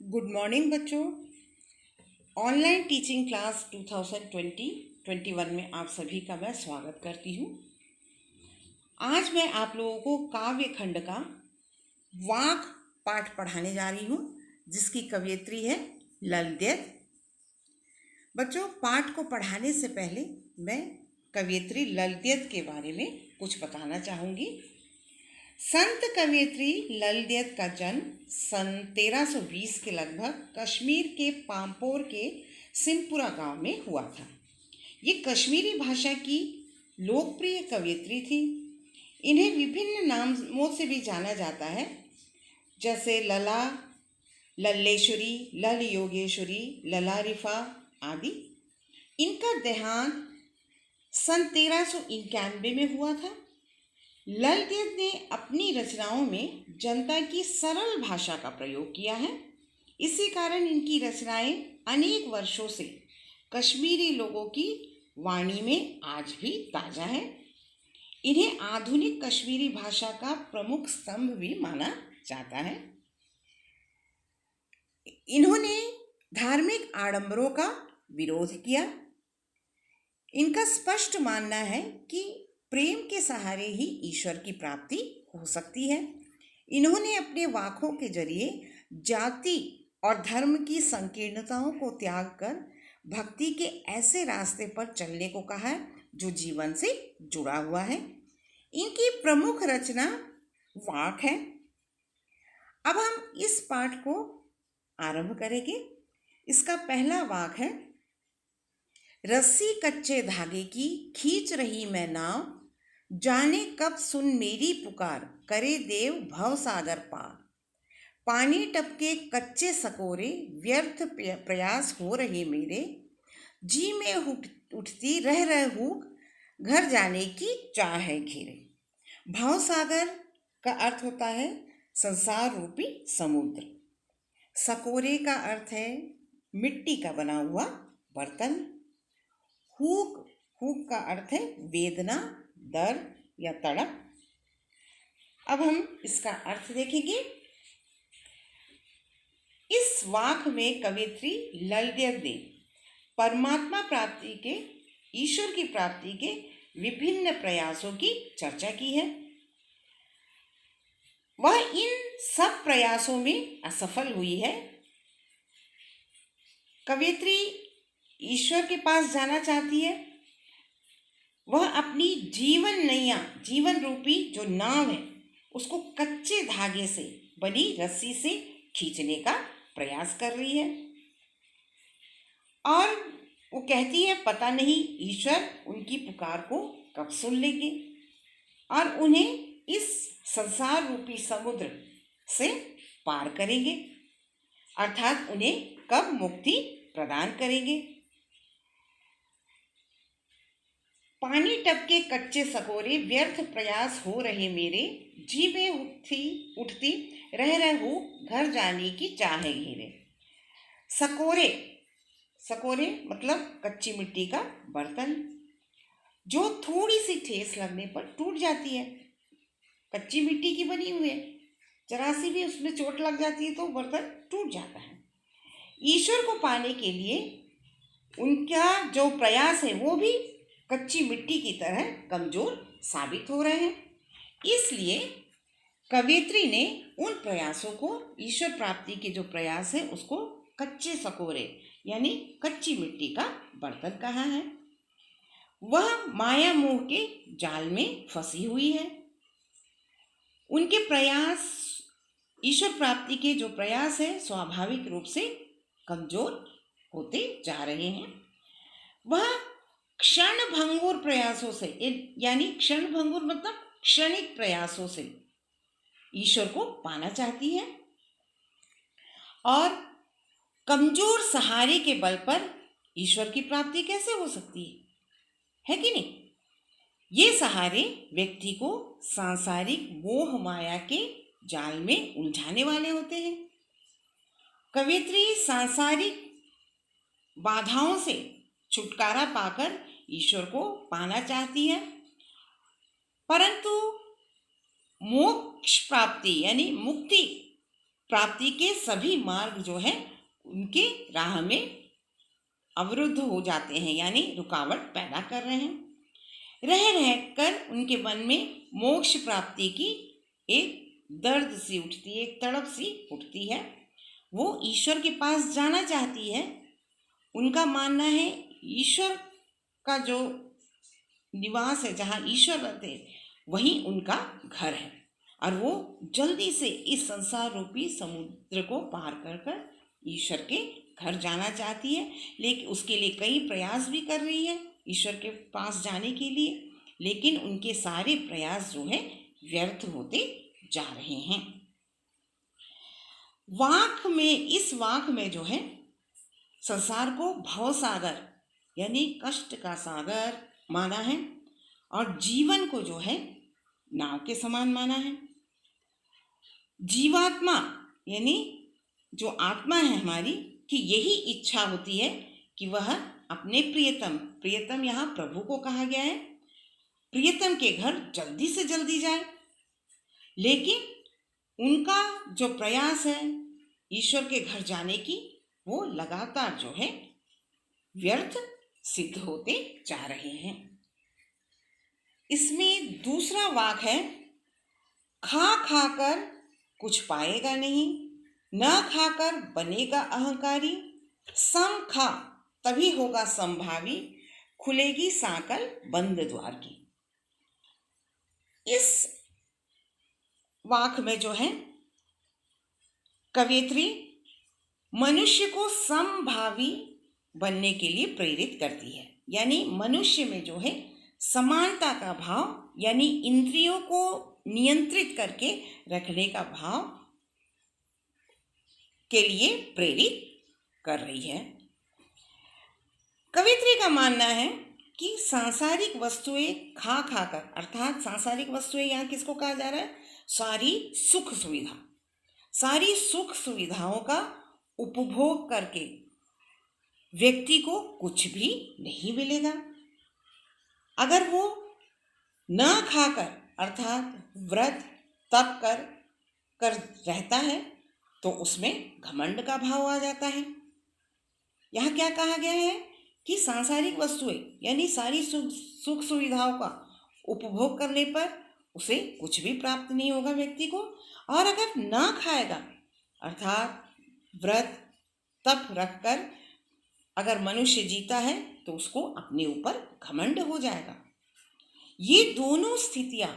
Good morning बच्चों। Online teaching class 2020-21 में आप सभी का मैं स्वागत करती हूँ। आज मैं आप लोगों को काव्य खंड का वाक पाठ पढ़ाने जा रही हूँ, जिसकी कवयित्री है ललद्यत। बच्चों, पाठ को पढ़ाने से पहले मैं कवयित्री ललद्यत के बारे में कुछ बताना चाहूँगी। संत कवयित्री ललद्यत का जन्म सन 1320 के लगभग कश्मीर के पामपोर के सिमपुरा गांव में हुआ था। ये कश्मीरी भाषा की लोकप्रिय कवयित्री थी। इन्हें विभिन्न नामों से भी जाना जाता है, जैसे लला, लल्लेश्वरी, लल योगेश्वरी, लला रिफा आदि। इनका देहांत सन 1391 में हुआ था। ललद्यत ने अपनी रचनाओं में जनता की सरल भाषा का प्रयोग किया है। इसी कारण इनकी रचनाएं अनेक वर्षों से कश्मीरी लोगों की वाणी में आज भी ताज़ा है। इन्हें आधुनिक कश्मीरी भाषा का प्रमुख स्तंभ भी माना जाता है। इन्होंने धार्मिक आडंबरों का विरोध किया। इनका स्पष्ट मानना है कि प्रेम के सहारे ही ईश्वर की प्राप्ति हो सकती है। इन्होंने अपने वाकों के जरिए जाति और धर्म की संकीर्णताओं को त्याग कर भक्ति के ऐसे रास्ते पर चलने को कहा है जो जीवन से जुड़ा हुआ है। इनकी प्रमुख रचना वाक है। अब हम इस पाठ को आरंभ करेंगे। इसका पहला वाक है, रस्सी कच्चे धागे की खींच रही मैं नाव, जाने कब सुन मेरी पुकार, करे देव भव सागर पार। पानी टपके कच्चे सकोरे, व्यर्थ प्रयास हो रहे मेरे, जी में उठती रह रह हूक, घर जाने की चाह है घेरे। भव सागर का अर्थ होता है संसार रूपी समुद्र। सकोरे का अर्थ है मिट्टी का बना हुआ बर्तन। हूक का अर्थ है वेदना, दर्द या तड़प। अब हम इसका अर्थ देखेंगे। इस वाक में कवयित्री ललद्यत ने परमात्मा प्राप्ति के, ईश्वर की प्राप्ति के विभिन्न प्रयासों की चर्चा की है। वह इन सब प्रयासों में असफल हुई है। कवयित्री ईश्वर के पास जाना चाहती है। वह अपनी जीवन रूपी जो नाव है, उसको कच्चे धागे से बनी रस्सी से खींचने का प्रयास कर रही है। और वो कहती है, पता नहीं ईश्वर उनकी पुकार को कब सुन लेंगे और उन्हें इस संसार रूपी समुद्र से पार करेंगे, अर्थात उन्हें कब मुक्ति प्रदान करेंगे। पानी टपके कच्चे सकोरे, व्यर्थ प्रयास हो रहे मेरे, जी में उठती रह रहूं, घर जाने की चाहे घेरे। सकोरे मतलब कच्ची मिट्टी का बर्तन, जो थोड़ी सी ठेस लगने पर टूट जाती है। कच्ची मिट्टी की बनी हुई है, जरा सी भी उसमें चोट लग जाती है तो बर्तन टूट जाता है। ईश्वर को पाने के लिए उनका जो प्रयास है वो भी कच्ची मिट्टी की तरह कमजोर साबित हो रहे हैं। इसलिए कवयित्री ने उन प्रयासों को, ईश्वर प्राप्ति के जो प्रयास है, उसको कच्चे सकोरे यानी कच्ची मिट्टी का बर्तन कहा है। वह माया मोह के जाल में फंसी हुई है। उनके प्रयास, ईश्वर प्राप्ति के जो प्रयास है, स्वाभाविक रूप से कमजोर होते जा रहे हैं। वह क्षण भंगुर प्रयासों से, यानी क्षण भंगुर मतलब क्षणिक प्रयासों से ईश्वर को पाना चाहती है। और कमजोर सहारे के बल पर ईश्वर की प्राप्ति कैसे हो सकती है कि नहीं। ये सहारे व्यक्ति को सांसारिक मोह माया के जाल में उलझाने वाले होते हैं। कवयित्री सांसारिक बाधाओं से छुटकारा पाकर ईश्वर को पाना चाहती है, परंतु मोक्ष प्राप्ति यानी मुक्ति प्राप्ति के सभी मार्ग जो है उनके राह में अवरुद्ध हो जाते हैं, यानी रुकावट पैदा कर रहे हैं। रह रह कर उनके मन में मोक्ष प्राप्ति की एक दर्द सी उठती है, एक तड़प सी उठती है। वो ईश्वर के पास जाना चाहती है। उनका मानना है ईश्वर का जो निवास है, जहाँ ईश्वर रहते हैं, वही उनका घर है और वो जल्दी से इस संसार रूपी समुद्र को पार कर कर ईश्वर के घर जाना चाहती है। लेकिन उसके लिए कई प्रयास भी कर रही है ईश्वर के पास जाने के लिए, लेकिन उनके सारे प्रयास जो है व्यर्थ होते जा रहे हैं। इस वाक में जो है संसार को भव सागर यानी कष्ट का सागर माना है और जीवन को जो है नाव के समान माना है। जीवात्मा यानी जो आत्मा है हमारी की यही इच्छा होती है कि वह अपने प्रियतम यहाँ प्रभु को कहा गया है, प्रियतम के घर जल्दी से जल्दी जाए। लेकिन उनका जो प्रयास है ईश्वर के घर जाने की, वो लगातार जो है व्यर्थ सिद्ध होते जा रहे हैं। इसमें दूसरा वाक है, खा खाकर कुछ पाएगा नहीं, न खाकर बनेगा अहंकारी, सम खा तभी होगा संभावी, खुलेगी सांकल बंद द्वार की। इस वाक में जो है कवयित्री मनुष्य को समभावी बनने के लिए प्रेरित करती है। यानी मनुष्य में जो है समानता का भाव, यानी इंद्रियों को नियंत्रित करके रखने का भाव के लिए प्रेरित कर रही है। कवयित्री का मानना है कि सांसारिक वस्तुएं खा खाकर, अर्थात सांसारिक वस्तुएं यहाँ किसको कहा जा रहा है, सारी सुख सुविधाओं का उपभोग करके व्यक्ति को कुछ भी नहीं मिलेगा। अगर वो न खाकर अर्थात व्रत तप कर रहता है तो उसमें घमंड का भाव आ जाता है। यहाँ क्या कहा गया है कि सांसारिक वस्तुएं यानी सारी सुख सुविधाओं का उपभोग करने पर उसे कुछ भी प्राप्त नहीं होगा व्यक्ति को, और अगर ना खाएगा अर्थात व्रत तप रखकर अगर मनुष्य जीता है तो उसको अपने ऊपर घमंड हो जाएगा। ये दोनों स्थितियां,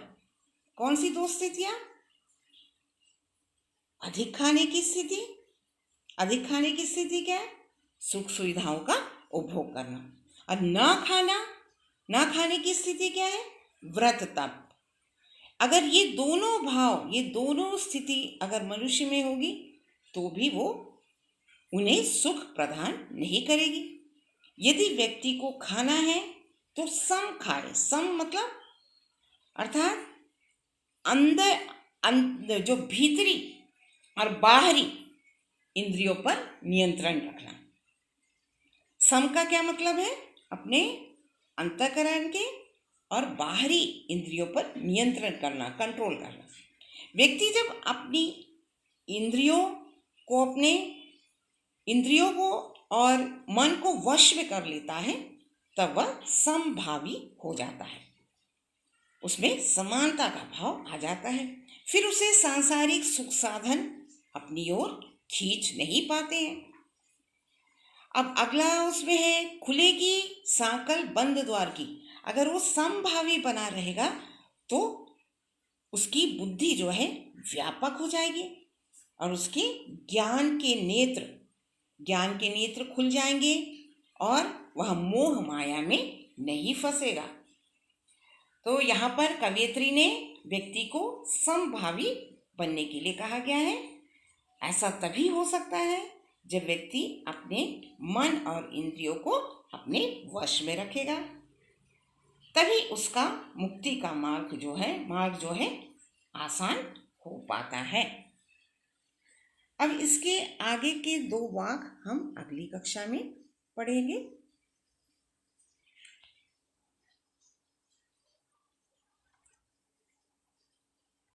कौन सी दो स्थितियां? अधिक खाने की स्थिति। अधिक खाने की स्थिति क्या है? सुख सुविधाओं का उपभोग करना। और ना खाने की स्थिति क्या है? व्रत तप। अगर ये दोनों भाव, ये दोनों स्थिति अगर मनुष्य में होगी तो भी वो उन्हें सुख प्रदान नहीं करेगी। यदि व्यक्ति को खाना है तो सम खाए। सम मतलब अर्थात अंदर जो भीतरी और बाहरी इंद्रियों पर नियंत्रण रखना। सम का क्या मतलब है? अपने अंतःकरण के और बाहरी इंद्रियों पर नियंत्रण करना, कंट्रोल करना। व्यक्ति जब अपनी इंद्रियों को और मन को वश में कर लेता है तब वह समभावी हो जाता है, उसमें समानता का भाव आ जाता है। फिर उसे सांसारिक सुख साधन अपनी ओर खींच नहीं पाते हैं। अब अगला उसमें है, खुलेगी सांकल बंद द्वार की। अगर वो समभावी बना रहेगा तो उसकी बुद्धि जो है व्यापक हो जाएगी और उसके ज्ञान के नेत्र खुल जाएंगे और वह मोह माया में नहीं फंसेगा। तो यहाँ पर कवयित्री ने व्यक्ति को समभावी बनने के लिए कहा गया है। ऐसा तभी हो सकता है जब व्यक्ति अपने मन और इंद्रियों को अपने वश में रखेगा, तभी उसका मुक्ति का मार्ग जो है आसान हो पाता है। अब इसके आगे के 2 वाक हम अगली कक्षा में पढ़ेंगे।